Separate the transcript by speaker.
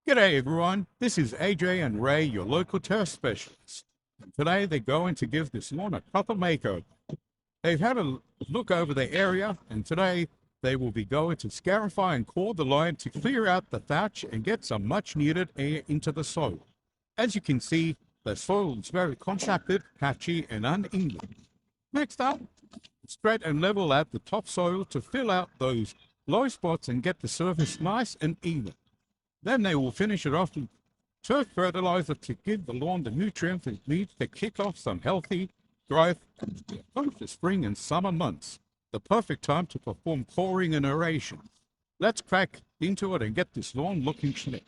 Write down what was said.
Speaker 1: G'day everyone, this is AJ and Ray, your local turf specialists. Today they're going to give this lawn a proper makeover. They've had a look over the area and today they will be going to scarify and core the line to clear out the thatch and get some much needed air into the soil. As you can see, the soil is very compacted, patchy and uneven. Next up, spread and level out the topsoil to fill out those low spots and get the surface nice and even. Then they will finish it off with turf fertilizer to give the lawn the nutrients it needs to kick off some healthy growth and both the spring and summer months. The perfect time to perform coring and aeration. Let's crack into it and get this lawn looking slick.